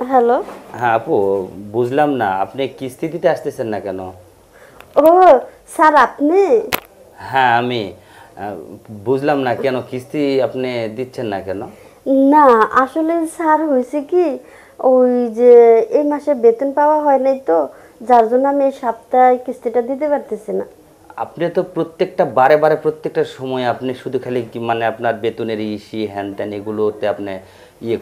Hello. হ্যাঁ আপু, বুঝলাম না আপনি কিস্তি দিতে আসতেছেন না কেন? ও স্যার আপনি? হ্যাঁ আমি। আহ, বুঝলাম না কেন কিস্তি আপনি দিচ্ছেন না কেন? না, আসলে স্যার হয়েছে কি, ওই যে এই মাসে বেতন পাওয়া হয় নাই তো, যার জন্য আমি এই সপ্তাহে কিস্তিটা দিতে পারতেছি না। আপনি তো প্রত্যেকটা বারে বারে প্রত্যেকটা সময় আপনি শুধু খালি মানে আপনার বেতনের ইসি হ্যান ত্যান এগুলোতে আপনি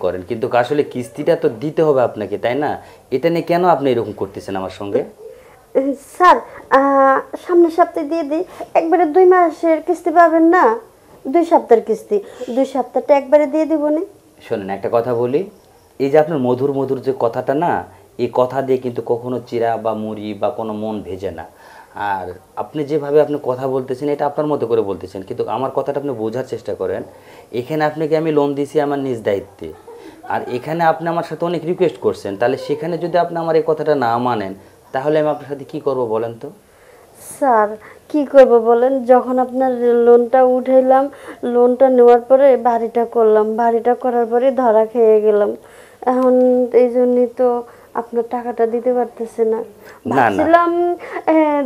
করেন, কিন্তু আসলে কিস্তিটা তো দিতে হবে আপনাকে, তাই না? এটা নিয়ে কেন আপনি এরকম করতেছেন আমার সঙ্গে? স্যার, সামনের সপ্তাহে দিয়ে দিই। একবারে 2 মাসের কিস্তি পাবেন না, 2 সপ্তাহের কিস্তি, 2 সপ্তাহটা একবারে দিয়ে দিব নি। শোনেন একটা কথা বলি, এই যে আপনার মধুর মধুর যে কথাটা না, এই কথা দিয়ে কিন্তু কখনো চিরা বা মুড়ি বা কোনো মন ভেজে না। আর আপনি যেভাবে আপনি কথা বলতেছেন এটা আপনার মতো করে বলতেছেন, কিন্তু আমার কথাটা আপনি বোঝার চেষ্টা করেন। এখানে আপনাকে আমি লোন দিছি আমার নিজ দায়িত্বে, আর এখানে আপনি আমার সাথে অনেক রিকোয়েস্ট করছেন, তাহলে সেখানে যদি আপনি আমার এই কথাটা না মানেন তাহলে আমি আপনার সাথে কি করব বলেন তো? স্যার, কি করব বলেন, যখন আপনার লোনটা উঠাইলাম, লোনটা নেওয়ার পরে বাড়িটা করলাম, বাড়িটা করার পরে ধরা খেয়ে গেলাম। এখন এই জন্যই তো আপনার টাকাটা দিতে পারতেছে না। না না, ভাবছিলাম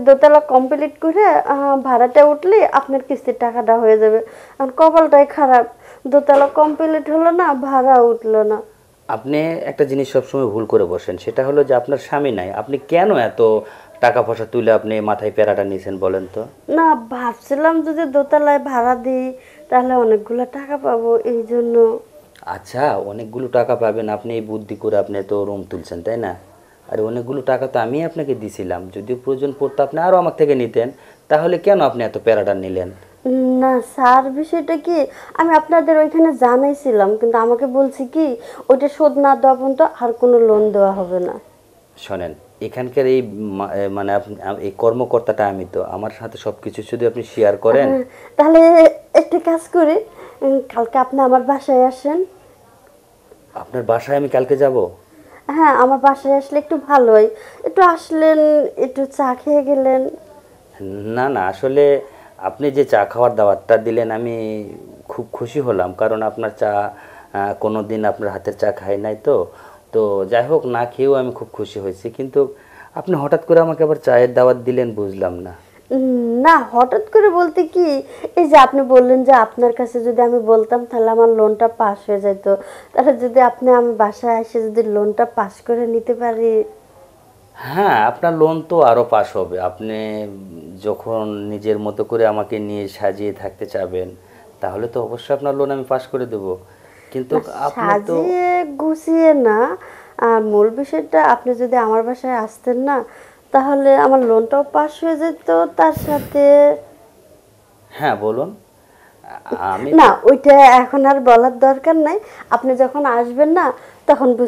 দোতলা কমপ্লিট করে ভাড়াটা উঠলে আপনার কিস্তির টাকাটা হয়ে যাবে। এখন কপালটাই খারাপ, দোতলা কমপ্লিট হলো না, ভাড়া উঠলো না। আপনি একটা জিনিস সবসময় ভুল করে বসেন, সেটা হলো যে আপনার স্বামী নাই, আপনি কেন এত টাকা পয়সা তুলে আপনি মাথায় প্যারাটা নিয়েছেন বলেন তো? না, ভাবছিলাম যদি দোতলায় ভাড়া দিই তাহলে অনেকগুলো টাকা পাবো, এই জন্য। আচ্ছা, অনেকগুলো টাকা পাবেন আপনি এই বুদ্ধি করে আপনি তো রুম তুলছেন, তাই না? আর অনেকগুলো টাকা তো আমি আপনাকে দিছিলাম, যদি প্রয়োজন পড়তো আপনি আরও আমার থেকে নিতেন, তাহলে কেন আপনি এত প্যারাটা নিলেন? না স্যার, বিষয়টা কি, আমি আপনাদের ওইখানে জানাইছিলাম, কিন্তু আমাকে বলছি কি, ওইটা শোধ না দেওয়া পর্যন্ত আর কোনো লোন দেওয়া হবে না। শোনেন, এখানকার এই মানে এই কর্মকর্তাটা আমি, তো আমার সাথে সব কিছু যদি আপনি শেয়ার করেন। তাহলে একটা কাজ করি, কালকে আপনি আমার বাসায় আসেন। আপনার বাসায় আমি কালকে যাব? হ্যাঁ, আমার বাসায় আসলে একটু ভালো হয়, একটু আসলেন, একটু চা খেয়ে গেলেন। না না, আসলে আপনি যে চা খাওয়ার দাওয়াতটা দিলেন আমি খুব খুশি হলাম, কারণ আপনার চা কোনো দিন আপনার হাতের চা খাই নাই, তো তো যাই হোক, না খেয়েও আমি খুব খুশি হয়েছি, কিন্তু আপনি হঠাৎ করে আমাকে আবার চায়ের দাওয়াত দিলেন, বুঝলাম না। না, হঠাৎ করে বলতে কি, এই যে আপনি বললেন যে আপনার কাছে যদি আমি বলতাম তাহলে আমার লোনটা পাস হয়ে যেত, তাহলে যদি আপনি আমার বাসায় এসে যদি লোনটা পাস করে নিতে পারি। হ্যাঁ, আপনার লোন তো আরও পাস হবে, আপনি যখন নিজের মতো করে আমাকে নিয়ে সাজিয়ে থাকতে চাবেন, তাহলে তো অবশ্যই আপনার লোন আমি পাস করে দেব, কিন্তু না, আপনি তো। সাজিয়ে গুছিয়ে না, আর মূল বিষয়টা আপনি যদি আমার বাসায় আসতেন না, তাহলে আমার লোনটাও পাস হয়ে যেত, তার সাথে। হ্যাঁ বলুন। আমি না, তো। ওইটা এখন আর বলার দরকার নাই, আপনি যখন আসবেন না তখন